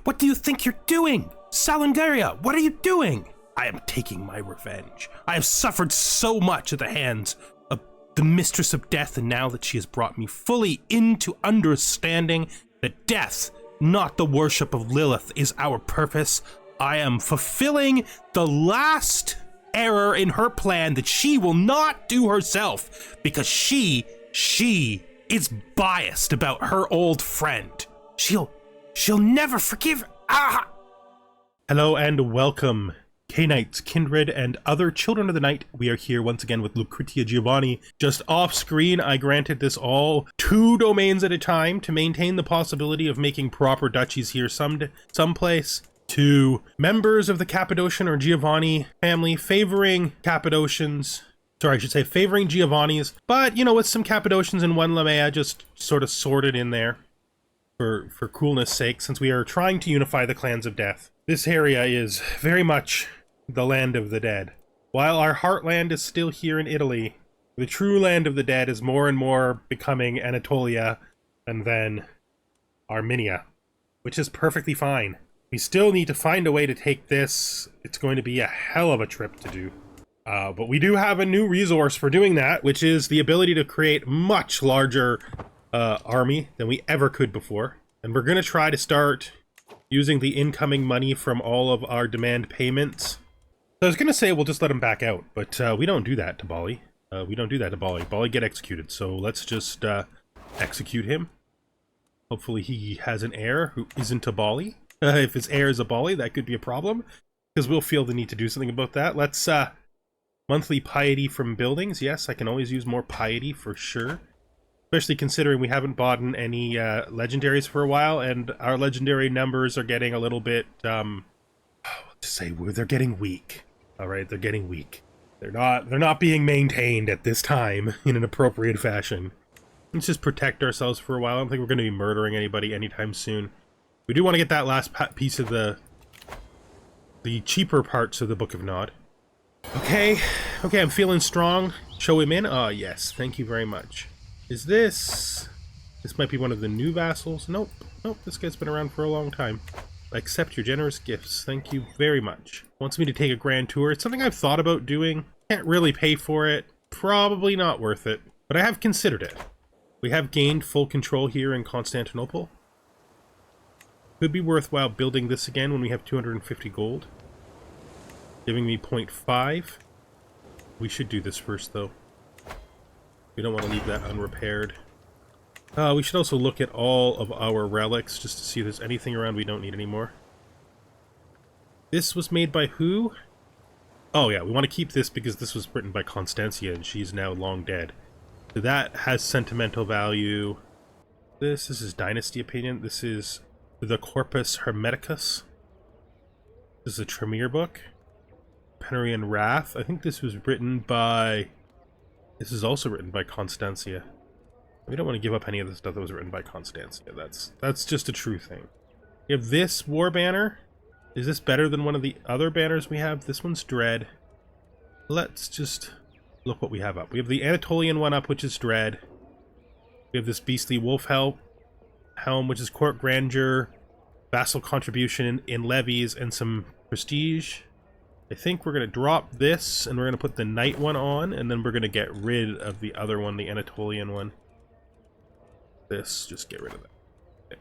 What do you think you're doing? Salangaria, what are you doing? I am taking my revenge. I have suffered so much at the hands of the Mistress of Death, and now that she has brought me fully into understanding that death, not the worship of Lilith, is our purpose, I am fulfilling the last error in her plan that she will not do herself, because she is biased about her old friend. She'll never forgive. Hello and welcome, K-Knights, Kindred, and other children of the night. We are here once again with Lucretia Giovanni. Just off screen, I granted this all 2 domains at a time to maintain the possibility of making proper duchies here someplace. To members of the Cappadocian or Giovanni family favoring Cappadocians. Sorry, I should say favoring Giovannis, but, you know, with some Cappadocians and one Lamea just sort of sorted in there for coolness sake, since we are trying to unify the clans of death. This area is very much the land of the dead. While our heartland is still here in Italy, the true land of the dead is more and more becoming Anatolia and then Armenia, which is perfectly fine. We still need to find a way to take this. It's going to be a hell of a trip to do. But we do have a new resource for doing that, which is the ability to create much larger army than we ever could before. And we're going to try to start using the incoming money from all of our demand payments. So I was going to say we'll just let him back out, but we don't do that to Bali. We don't do that to Bali. Bali get executed, so let's just execute him. Hopefully he has an heir who isn't a Bali. If his heir is a Bali, that could be a problem, because we'll feel the need to do something about that. Let's monthly piety from buildings. Yes, I can always use more piety for sure. Especially considering we haven't bought any legendaries for a while, and our legendary numbers are getting a little bit, they're getting weak. All right, they're getting weak. They're not being maintained at this time in an appropriate fashion. Let's just protect ourselves for a while. I don't think we're going to be murdering anybody anytime soon. We do want to get that last piece of the cheaper parts of the Book of Nod. Okay, I'm feeling strong. Show him in. Ah, yes, thank you very much. Is this might be one of the new vassals? Nope, this guy's been around for a long time. I accept your generous gifts, thank you very much. Wants me to take a grand tour. It's something I've thought about doing. Can't really pay for it. Probably not worth it, but I have considered it. We have gained full control here in Constantinople. Could be worthwhile building this again when we have 250 gold. Giving me 0.5. We should do this first, though. We don't want to leave that unrepaired. We should also look at all of our relics, just to see if there's anything around we don't need anymore. This was made by who? Oh yeah, we want to keep this because this was written by Constantia, and she's now long dead. So that has sentimental value. This is Dynasty Opinion. This is the Corpus Hermeticus. This is a Tremere book. Penarian Wrath. I think this was written by... This is also written by Constantia. We don't want to give up any of the stuff that was written by Constantia. That's just a true thing. We have this War Banner. Is this better than one of the other banners we have? This one's Dread. Let's just look what we have up. We have the Anatolian one up, which is Dread. We have this Beastly Wolf Helm, which is Court Grandeur, Vassal Contribution in levies, and some Prestige. I think we're going to drop this, and we're going to put the Knight one on, and then we're going to get rid of the other one, the Anatolian one. This, just get rid of that. Okay.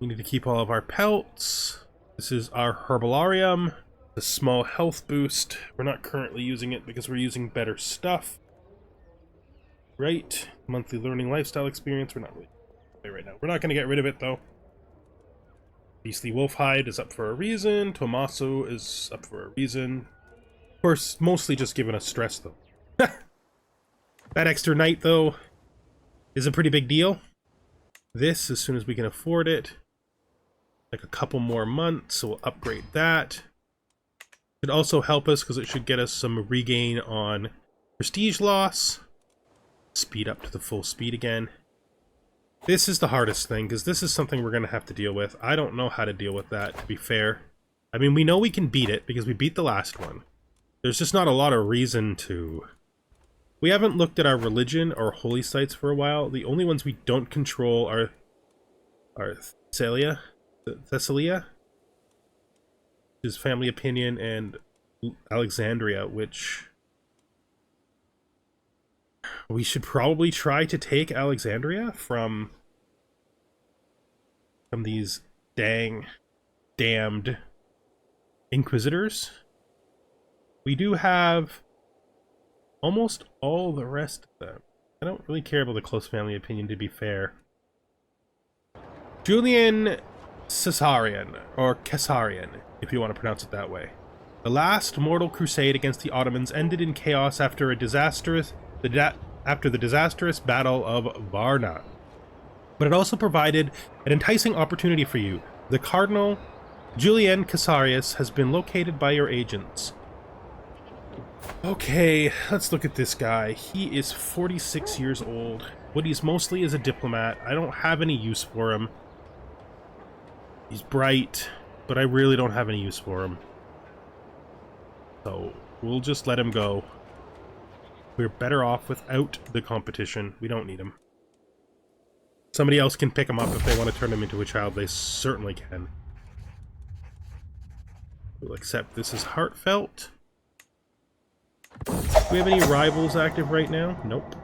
We need to keep all of our pelts. This is our Herbularium, the small health boost. We're not currently using it because we're using better stuff. Right, monthly learning lifestyle experience. We're not really right now. We're not going to get rid of it though. Beastly Wolfhide is up for a reason. Tommaso is up for a reason. Of course, mostly just giving us stress though. That extra Knight though is a pretty big deal. This, as soon as we can afford it, like a couple more months, so we'll upgrade that. Should also help us because it should get us some regain on prestige loss. Speed up to the full speed again. This is the hardest thing, because this is something we're going to have to deal with. I don't know how to deal with that, to be fair. I mean, we know we can beat it, because we beat the last one. There's just not a lot of reason to... We haven't looked at our religion or holy sites for a while. The only ones we don't control are Thessalia Thessalia, which is family opinion, and Alexandria, which we should probably try to take Alexandria from these damned Inquisitors. We do have almost all the rest of them. I don't really care about the close family opinion, to be fair. Julian Caesarian, or Caesarian, if you want to pronounce it that way. The last mortal crusade against the Ottomans ended in chaos after the disastrous Battle of Varna. But it also provided an enticing opportunity for you. The Cardinal Julian Caesarius has been located by your agents. Okay, let's look at this guy. He is 46 years old. What he's mostly is a diplomat. I don't have any use for him. He's bright, but I really don't have any use for him. So, we'll just let him go. We're better off without the competition. We don't need him. Somebody else can pick him up if they want to turn him into a child. They certainly can. We'll accept this as heartfelt. Do we have any rivals active right now? Nope.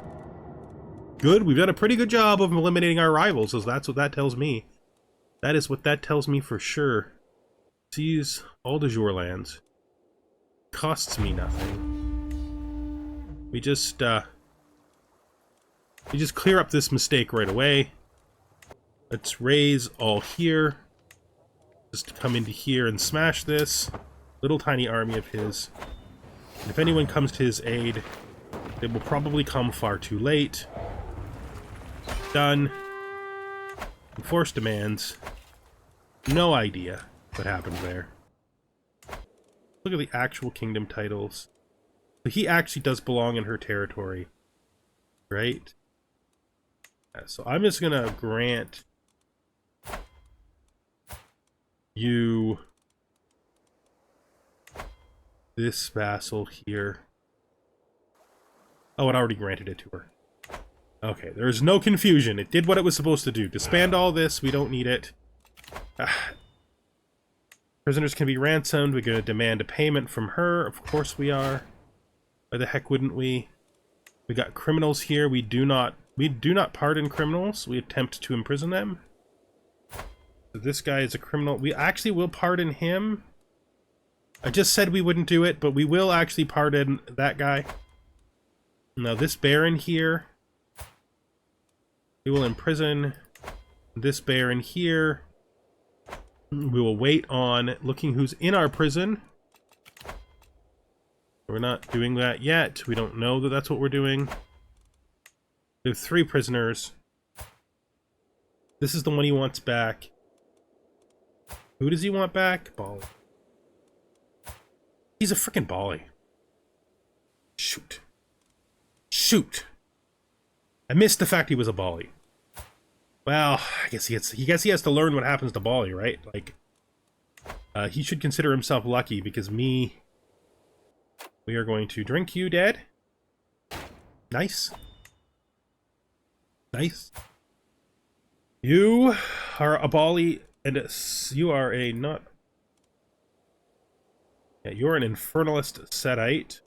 Good, we've done a pretty good job of eliminating our rivals, so that's what that tells me. That is what that tells me for sure. Seize all de jour lands. Costs me nothing. We just clear up this mistake right away. Let's raise all here. Just come into here and smash this little tiny army of his. And if anyone comes to his aid, they will probably come far too late. Done. Enforce demands. No idea what happened there. Look at the actual kingdom titles. So he actually does belong in her territory. Right? Yeah, so I'm just gonna grant you this vassal here. Oh, it already granted it to her. Okay, there's no confusion. It did what it was supposed to do. Disband all this. We don't need it. Prisoners can be ransomed. We're going to demand a payment from her. Of course we are. Why the heck wouldn't we? We got criminals here. We do not pardon criminals. We attempt to imprison them. So this guy is a criminal. We actually will pardon him. I just said we wouldn't do it, but we will actually pardon that guy. Now this baron here, we will imprison this baron here. We will wait on looking who's in our prison. We're not doing that yet. We don't know that that's what we're doing. We have 3 prisoners. This is the one he wants back. Who does he want back? Bali. He's a frickin' Bali. Shoot. Shoot. I missed the fact he was a Bali. Well, I guess he has to learn what happens to Bali, right? Like, he should consider himself lucky because we are going to drink you dead. Nice. Nice. You are a Bali, and you are a not. Yeah, you're an infernalist Setite.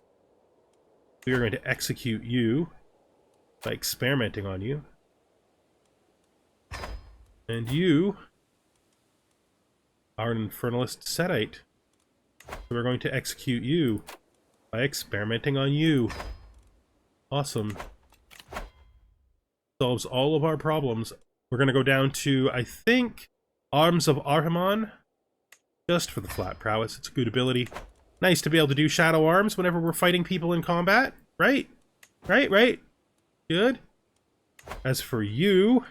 We are going to execute you by experimenting on you. And you are an infernalist Setite. So we're going to execute you by experimenting on you. Awesome. Solves all of our problems. We're going to go down to, I think, Arms of Arhiman. Just for the flat prowess. It's a good ability. Nice to be able to do shadow arms whenever we're fighting people in combat. Right? Right? Good. As for you,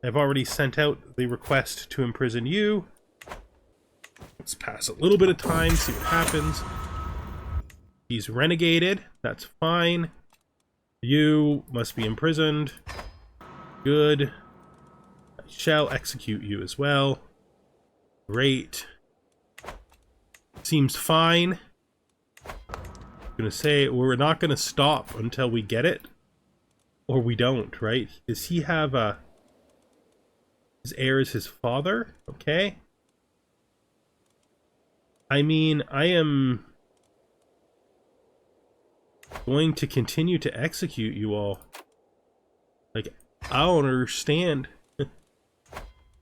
I've already sent out the request to imprison you. Let's pass a little bit of time, see what happens. He's renegaded. That's fine. You must be imprisoned. Good. I shall execute you as well. Great. Seems fine. I'm gonna say we're not gonna stop until we get it. Or we don't, right? Does he have a... His heir is his father. Okay. I mean, I am going to continue to execute you all. Like, I don't understand. I'm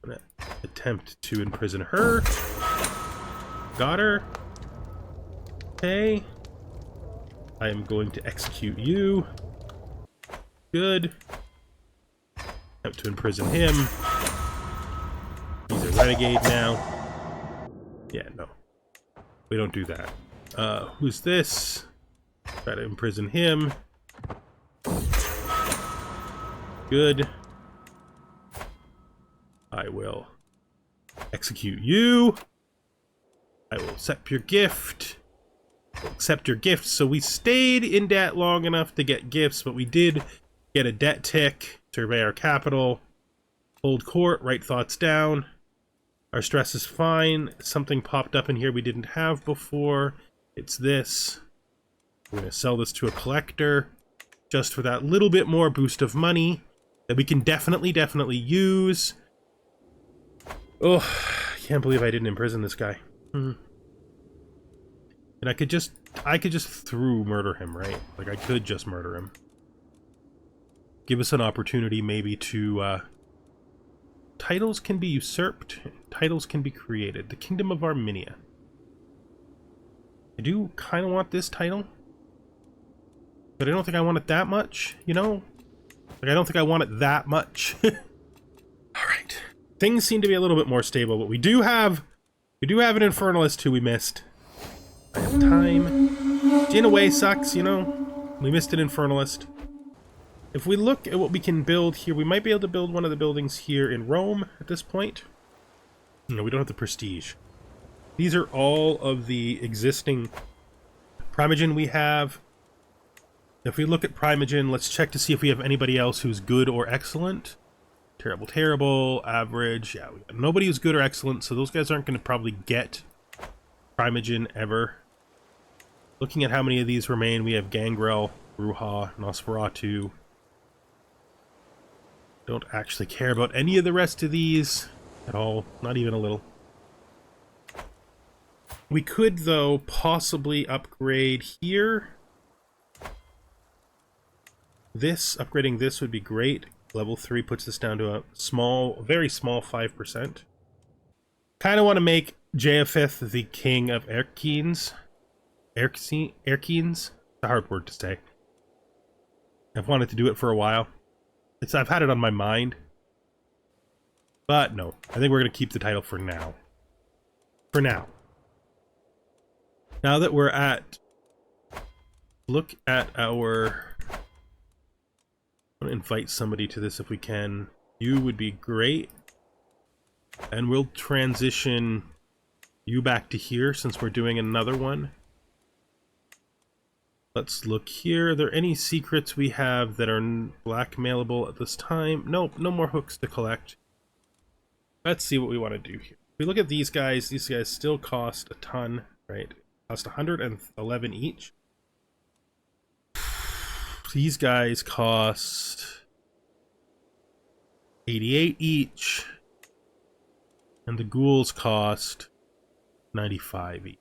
gonna attempt to imprison her. Got her. Okay. I am going to execute you. Good. Attempt to imprison him. He's a renegade now. Yeah, no. We don't do that. Who's this? Try to imprison him. Good. I will execute you. I will accept your gift. Accept your gift. So we stayed in debt long enough to get gifts, but we did get a debt tick. Survey our capital. Hold court. Write thoughts down. Our stress is fine. Something popped up in here we didn't have before. It's this. We're going to sell this to a collector just for that little bit more boost of money that we can definitely use. Oh, I can't believe I didn't imprison this guy. And I could just through murder him, right? Like, I could just murder him. Give us an opportunity maybe to, titles can be usurped. Titles can be created. The Kingdom of Armenia. I do kind of want this title. But I don't think I want it that much, you know? Like, I don't think I want it that much. Alright. Things seem to be a little bit more stable, but we do have an Infernalist who we missed. I have time. Which in a way sucks, you know? We missed an Infernalist. If we look at what we can build here, we might be able to build one of the buildings here in Rome at this point. No, we don't have the prestige. These are all of the existing Primogen we have. If we look at Primogen, let's check to see if we have anybody else who's good or excellent. Terrible, terrible, average. Yeah, we got nobody who's good or excellent, so those guys aren't going to probably get Primogen ever. Looking at how many of these remain, we have Gangrel, Ruha, Nosferatu. Don't actually care about any of the rest of these at all, not even a little. We could, though, possibly upgrade here. Upgrading this would be great. Level 3 puts this down to a small, very small 5%. Kind of want to make Japheth the king of Erkines. Erkines? It's a hard word to say. I've wanted to do it for a while. I've had it on my mind. But no, I think we're going to keep the title for now. For now. Now that we're at... Look at our... I'm going to invite somebody to this if we can. You would be great. And we'll transition you back to here since we're doing another one. Let's look here. Are there any secrets we have that are blackmailable at this time? Nope, no more hooks to collect. Let's see what we want to do here. If we look at these guys still cost a ton, right? Cost 111 each. These guys cost 88 each. And the ghouls cost 95 each.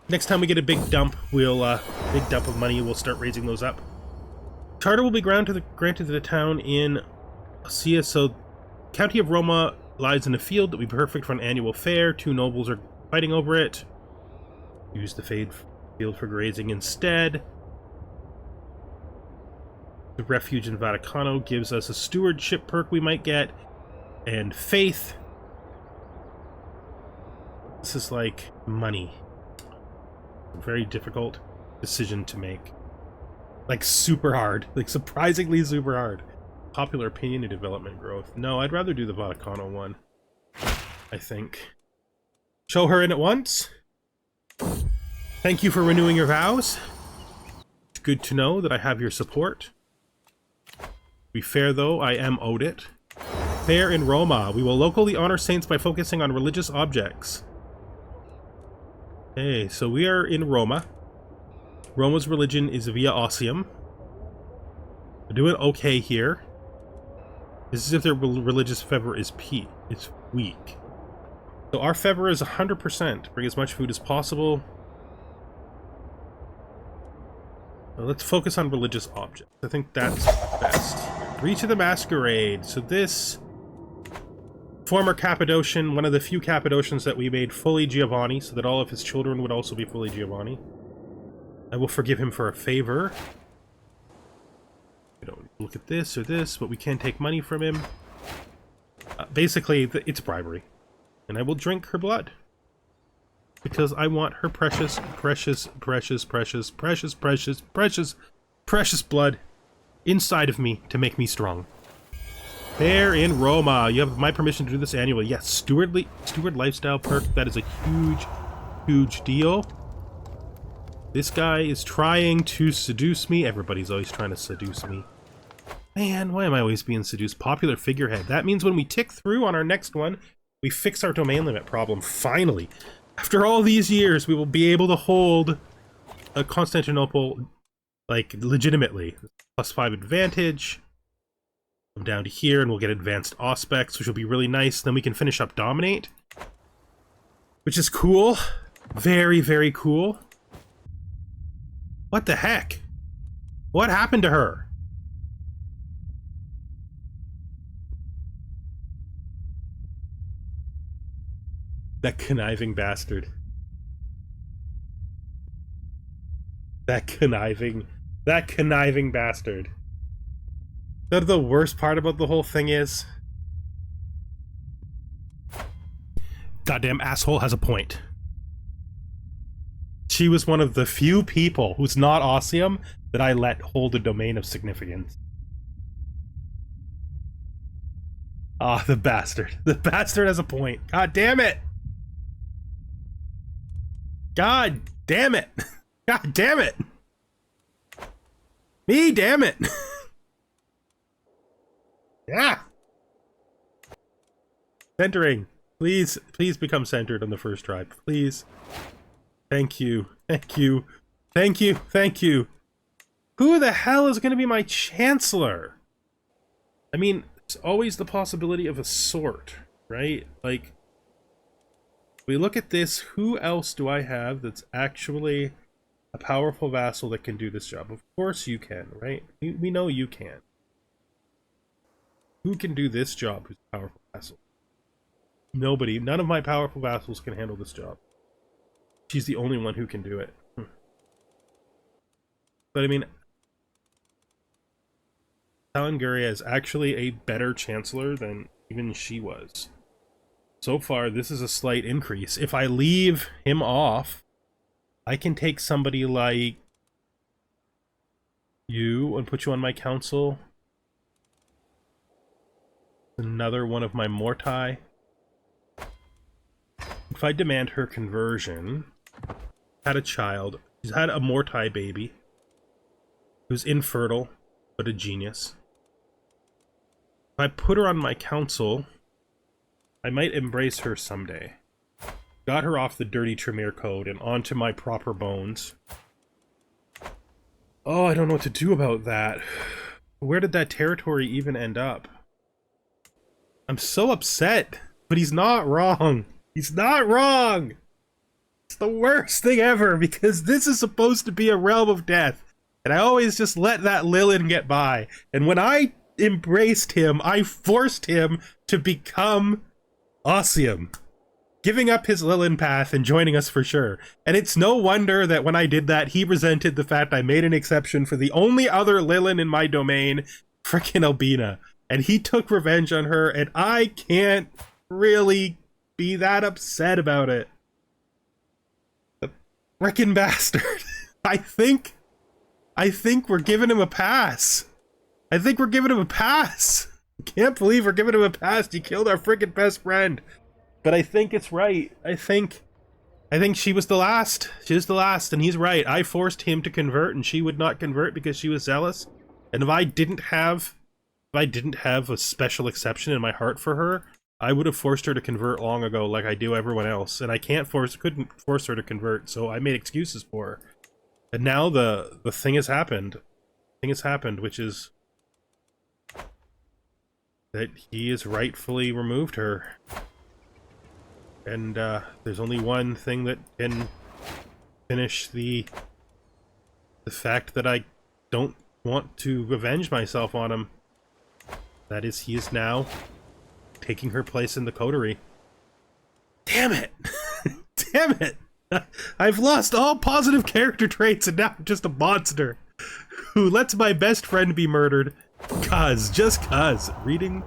Next time we get a big dump, big dump of money, we'll start raising those up. Charter will be granted to the town in Osea, so County of Roma lies in a field that would be perfect for an annual fair. 2 nobles are fighting over it. Use the field for grazing instead. The refuge in Vaticano gives us a stewardship perk we might get, and faith. This is like money. A very difficult decision to make. Like super hard. Like surprisingly super hard. Popular opinion and development growth. No, I'd rather do the Vaticano one. I think. Show her in at once. Thank you for renewing your vows. It's good to know that I have your support. To be fair though, I am owed it. Fair in Roma. We will locally honor saints by focusing on religious objects. Okay, so we are in Roma. Roma's religion is via Ossium. We're doing okay here. This is if their religious fervor is it's weak. So our fervor is 100%. Bring as much food as possible. Now let's focus on religious objects. I think that's best. Reach of the Masquerade. So this former Cappadocian, one of the few Cappadocians that we made fully Giovanni, so that all of his children would also be fully Giovanni. I will forgive him for a favor. We don't look at this or this, but we can take money from him. Basically, it's bribery. And I will drink her blood. Because I want her precious, precious, precious, precious, precious, precious, precious, precious blood inside of me to make me strong. There in Roma. You have my permission to do this annually. Yes, Steward lifestyle perk. That is a huge, huge deal. This guy is trying to seduce me. Everybody's always trying to seduce me. Man, why am I always being seduced? Popular figurehead. That means when we tick through on our next one, we fix our domain limit problem. Finally. After all these years, we will be able to hold a Constantinople, like, legitimately. +5 advantage. Come down to here and we'll get advanced aspects, which will be really nice. Then we can finish up dominate, which is cool. Very, very cool. What the heck? What happened to her? That conniving bastard. That conniving bastard. The worst part about the whole thing is, goddamn asshole has a point. She was one of the few people who's not Ossium that I let hold a domain of significance. Ah, the bastard. The bastard has a point. God damn it! God damn it! God damn it! Me damn it! Yeah! Centering. Please become centered on the first tribe. Please. Thank you. Thank you. Thank you. Thank you. Who the hell is going to be my chancellor? I mean, there's always the possibility of a sort, right? Like, we look at this, who else do I have that's actually a powerful vassal that can do this job? Of course you can, right? We know you can. Who can do this job who's a powerful vassal? Nobody. None of my powerful vassals can handle this job. She's the only one who can do it. But I mean, Salanguria is actually a better chancellor than even she was. So far, this is a slight increase. If I leave him off, I can take somebody like you and put you on my council. Another one of my Mortai. If I demand her conversion, had a child, she's had a Mortai baby, who's infertile, but a genius. If I put her on my council, I might embrace her someday. Got her off the dirty Tremere code and onto my proper bones. Oh, I don't know what to do about that. Where did that territory even end up? I'm so upset, but he's not wrong. He's not wrong! It's the worst thing ever, because this is supposed to be a realm of death. And I always just let that Lilin get by. And when I embraced him, I forced him to become Ossium, giving up his Lilin path and joining us for sure. And it's no wonder that when I did that, he resented the fact I made an exception for the only other Lilin in my domain, frickin' Albina. And he took revenge on her, and I can't really be that upset about it. The frickin' bastard. I think we're giving him a pass. I think we're giving him a pass. I can't believe we're giving him a pass. He killed our frickin' best friend. But I think it's right. I think she was the last. She was the last, and he's right. I forced him to convert, and she would not convert because she was zealous. And if I didn't have a special exception in my heart for her, I would have forced her to convert long ago, like I do everyone else. And I couldn't force her to convert, so I made excuses for her. And now the thing has happened. Which is that he has rightfully removed her. And there's only one thing that can finish the fact that I don't want to revenge myself on him. That is, he is now taking her place in the coterie. Damn it! Damn it! I've lost all positive character traits and now I'm just a monster who lets my best friend be murdered. Just cuz. Reading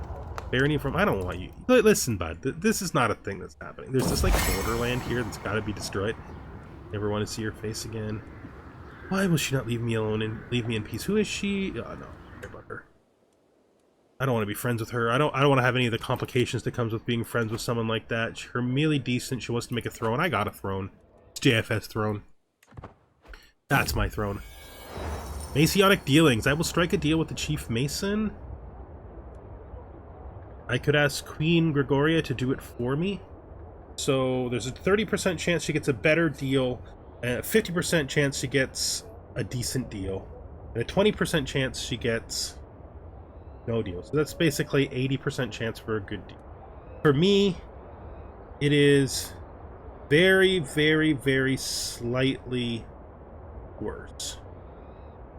Barony from... I don't want you... Listen, bud. This is not a thing that's happening. There's this, like, borderland here that's gotta be destroyed. Never want to see her face again. Why will she not leave me alone and leave me in peace? Who is she? Oh, no. I don't care about her. I don't want to be friends with her. I don't want to have any of the complications that comes with being friends with someone like that. Her merely decent. She wants to make a throne. I got a throne. It's JFS throne. That's my throne. Masonic dealings. I will strike a deal with the Chief Mason. I could ask Queen Gregoria to do it for me. So there's a 30% chance she gets a better deal, and a 50% chance she gets a decent deal, and a 20% chance she gets no deal. So that's basically 80% chance for a good deal. For me, it is very, very, very slightly worse.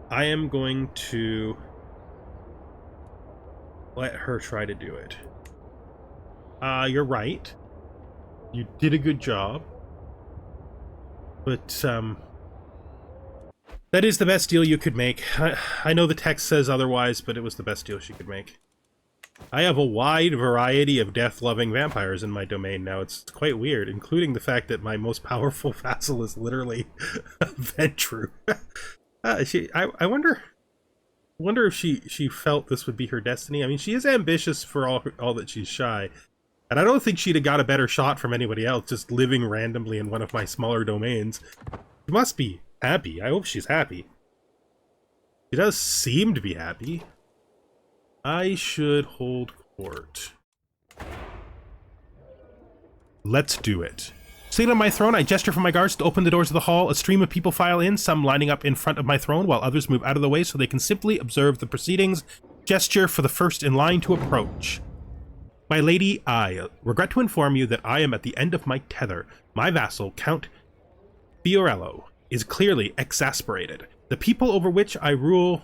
I am going to let her try to do it. You're right. You did a good job. But, that is the best deal you could make. I know the text says otherwise, but it was the best deal she could make. I have a wide variety of death-loving vampires in my domain now. It's quite weird, including the fact that my most powerful vassal is literally Ventru. I wonder if she felt this would be her destiny. I mean, she is ambitious for all that she's shy. And I don't think she'd have got a better shot from anybody else just living randomly in one of my smaller domains. She must be happy. I hope she's happy. She does seem to be happy. I should hold court. Let's do it. Sitting on my throne, I gesture for my guards to open the doors of the hall. A stream of people file in, some lining up in front of my throne, while others move out of the way so they can simply observe the proceedings. Gesture for the first in line to approach. My lady, I regret to inform you that I am at the end of my tether. My vassal, Count Fiorello, is clearly exasperated. The people over which I rule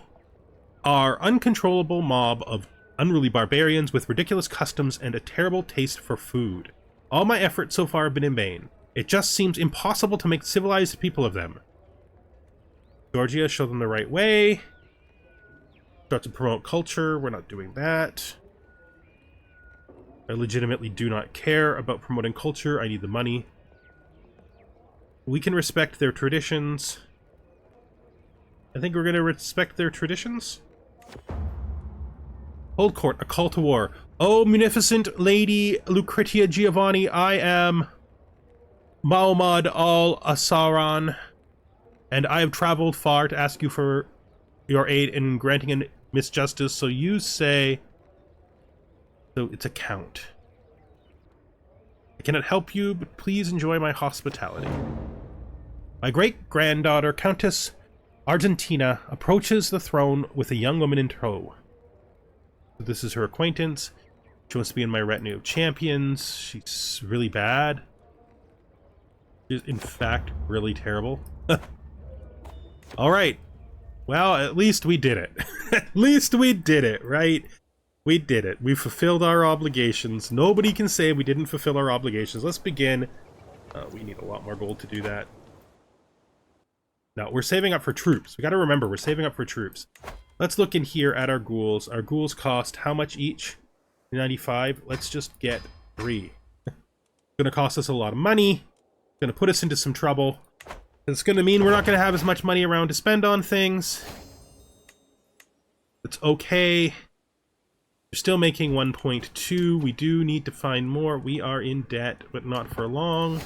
are uncontrollable mob of unruly barbarians with ridiculous customs and a terrible taste for food. All my efforts so far have been in vain. It just seems impossible to make civilized people of them. Georgia, show them the right way. Start to promote culture. We're not doing that. I legitimately do not care about promoting culture. I need the money. We can respect their traditions. I think we're going to respect their traditions. Hold court, a call to war. Oh, munificent Lady Lucretia Giovanni, I am Mahmoud al-Asaran, and I have traveled far to ask you for your aid in granting a misjustice, so you say... So it's a count. I cannot help you, but please enjoy my hospitality. My great-granddaughter, Countess Argentina, approaches the throne with a young woman in tow. This is her acquaintance. She wants to be in my retinue of champions. She's really bad. She's, in fact, really terrible. Alright. Well, at least we did it. At least we did it, right? We did it. We fulfilled our obligations. Nobody can say we didn't fulfill our obligations. Let's begin. We need a lot more gold to do that. Now, we're saving up for troops. We gotta remember, we're saving up for troops. Let's look in here at our ghouls. Our ghouls cost how much each? 95. Let's just get 3. It's gonna cost us a lot of money. It's gonna put us into some trouble. It's gonna mean we're not gonna have as much money around to spend on things. It's okay. We're still making 1.2. We do need to find more. We are in debt, but not for long.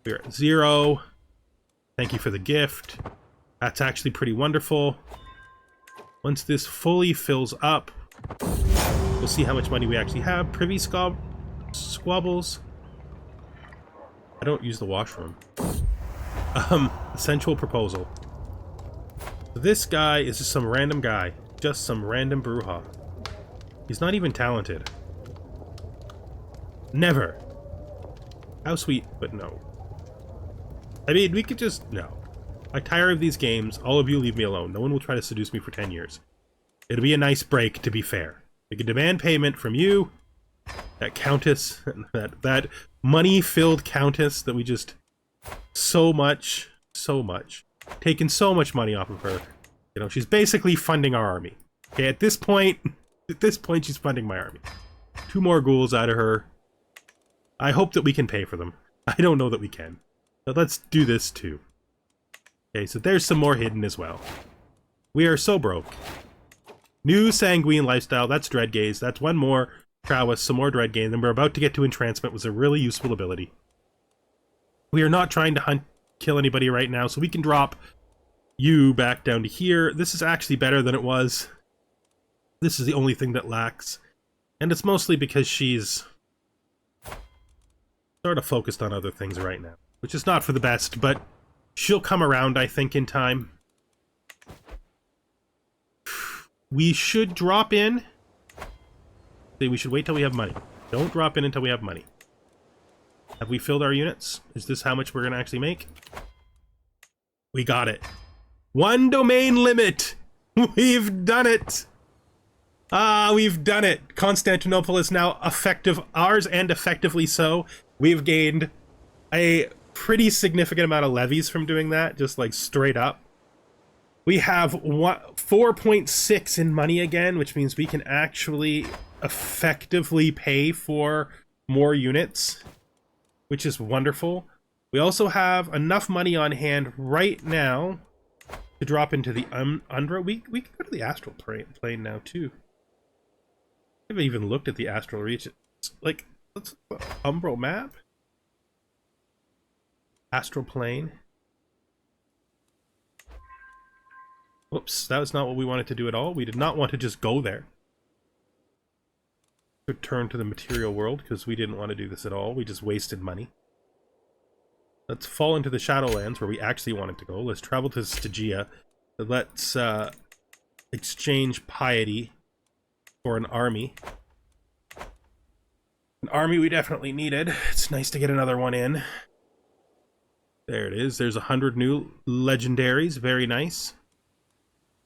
We're at 0. Thank you for the gift. That's actually pretty wonderful. Once this fully fills up, we'll see how much money we actually have. Privy squabbles. I don't use the washroom. Sensual proposal. This guy is just some random guy. Just some random brouhaha. He's not even talented. Never. How sweet, but no. I mean, we could just... No. I tire of these games. All of you leave me alone. No one will try to seduce me for 10 years. It'll be a nice break, to be fair. We can demand payment from you, that countess, that money-filled countess that we just... So much. Taking so much money off of her. You know, she's basically funding our army. Okay, at this point, she's funding my army. 2 more ghouls out of her. I hope that we can pay for them. I don't know that we can. But let's do this too. Okay, so there's some more hidden as well. We are so broke. New sanguine lifestyle, that's Dreadgaze. That's one more prowess, some more Dreadgaze, and we're about to get to entrancement, was a really useful ability. We are not trying to kill anybody right now, so we can drop you back down to here. This is actually better than it was. This is the only thing that lacks. And it's mostly because she's sort of focused on other things right now, which is not for the best, but she'll come around, I think, in time. We should drop in. We should wait till we have money. Don't drop in until we have money. Have we filled our units? Is this how much we're going to actually make? We got it. 1 domain limit! We've done it! Ah, we've done it! Constantinople is now effective, ours, and effectively so. We've gained a pretty significant amount of levies from doing that, just like straight up. We have 4.6 in money again, which means we can actually effectively pay for more units, which is wonderful. We also have enough money on hand right now to drop into the Undra. We can go to the astral plane now too. I haven't even looked at the astral region. Like, let's Umbral map. Astral plane. Whoops, that was not what we wanted to do at all. We did not want to just go there. Return to the material world because we didn't want to do this at all. We just wasted money. Let's fall into the Shadowlands where we actually wanted to go. Let's travel to Stygia. Let's exchange piety for an army. An army we definitely needed. It's nice to get another one in. There it is. There's 100 new legendaries. Very nice.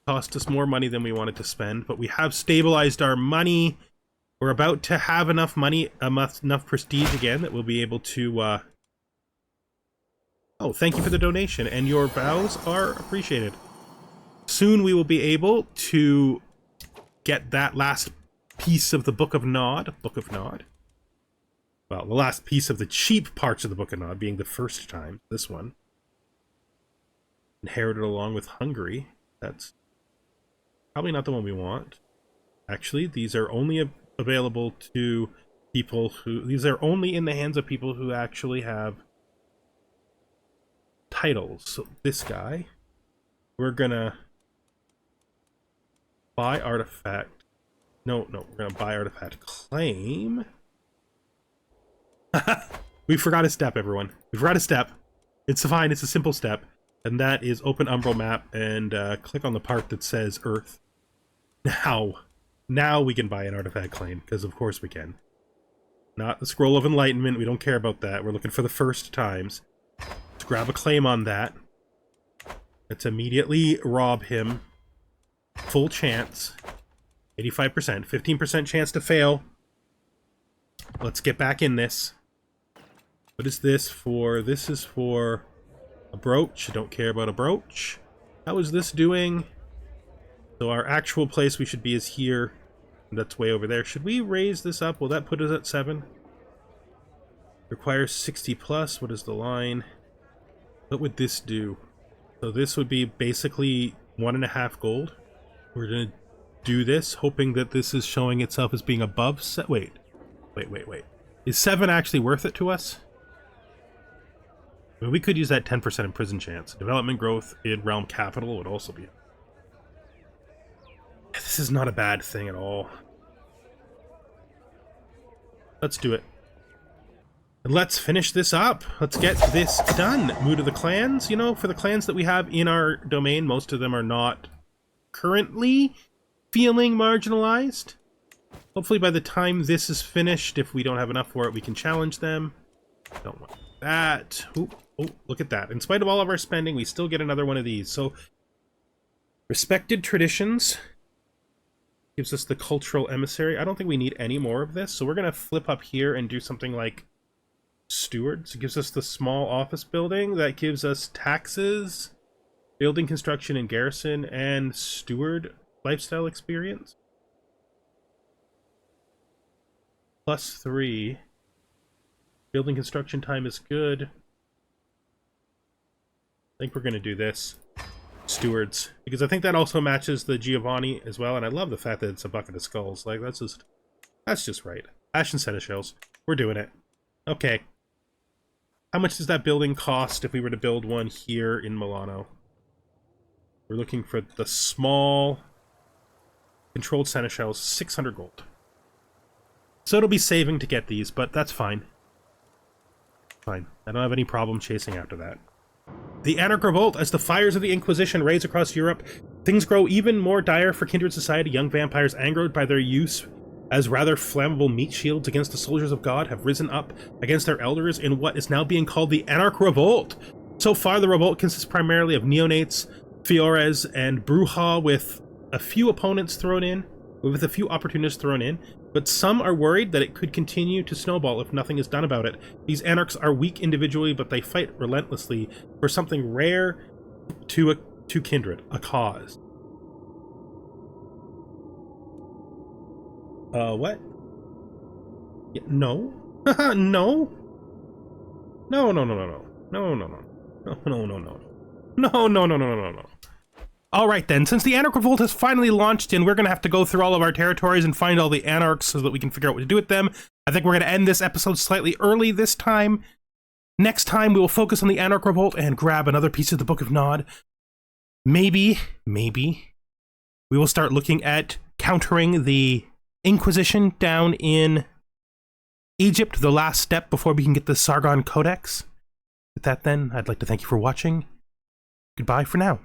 Cost us more money than we wanted to spend, but we have stabilized our money. We're about to have enough money, enough prestige again that we'll be able to... Oh, thank you for the donation, and your vows are appreciated. Soon we will be able to get that last piece of the Book of Nod. Well, the last piece of the cheap parts of the Book of Nod being the first time, this one. Inherited along with Hungary. That's probably not the one we want. Actually, these are only available to people who... These are only in the hands of people who actually have titles. So this guy, we're gonna buy artifact. No, we're gonna buy artifact claim. We forgot a step, everyone. We forgot a step. It's fine, it's a simple step. And that is open Umbral map and click on the part that says Earth. Now we can buy an artifact claim, because of course we can. Not the Scroll of Enlightenment, we don't care about that. We're looking for the first times. Let's grab a claim on that. Let's immediately rob him. Full chance. 85%, 15% chance to fail. Let's get back in this. What is this for? This is for a brooch. I don't care about a brooch. How is this doing? So our actual place we should be is here. That's way over there. Should we raise this up? Will that put us at 7? Requires 60 plus. What is the line? What would this do? So this would be basically 1.5 gold. We're going to do this, hoping that this is showing itself as being above... Wait. Is 7 actually worth it to us? I mean, we could use that 10% imprison chance. Development growth in realm capital would also be... This is not a bad thing at all. Let's do it. And let's finish this up. Let's get this done. Mood of the clans. You know, for the clans that we have in our domain, most of them are not currently feeling marginalized. Hopefully by the time this is finished, if we don't have enough for it, we can challenge them. Don't want that. Ooh, oh, look at that. In spite of all of our spending, we still get another one of these. So, respected traditions gives us the cultural emissary. I don't think we need any more of this, so we're going to flip up here and do something like stewards. It gives us the small office building. That gives us taxes, building construction and garrison, and steward lifestyle experience. +3. Building construction time is good. I think we're going to do this. Stewards. Because I think that also matches the Giovanni as well, and I love the fact that it's a bucket of skulls. Like, that's just right. Ashen seneschals. We're doing it. Okay. How much does that building cost if we were to build one here in Milano? We're looking for the small controlled seneschals, 600 gold. So it'll be saving to get these, but that's fine. Fine. I don't have any problem chasing after that. The Anarch Revolt. As the fires of the Inquisition rage across Europe, things grow even more dire for kindred society. Young vampires, angered by their use as rather flammable meat shields against the soldiers of God, have risen up against their elders in what is now being called the Anarch Revolt. So far, the revolt consists primarily of neonates, Fiores, and Bruja, with a few opponents thrown in, with a few opportunists thrown in, but some are worried that it could continue to snowball if nothing is done about it. These anarchs are weak individually, but they fight relentlessly for something rare to kindred, a cause. What? Yeah, no? No? No, no, no, no, no. No, no, no. No, no, no, no. No, no, no, no, no, no. Alright then, since the Anarch Revolt has finally launched and we're going to have to go through all of our territories and find all the Anarchs so that we can figure out what to do with them, I think we're going to end this episode slightly early this time. Next time we will focus on the Anarch Revolt and grab another piece of the Book of Nod. Maybe we will start looking at countering the Inquisition down in Egypt, the last step before we can get the Sargon Codex. With that then, I'd like to thank you for watching. Goodbye for now.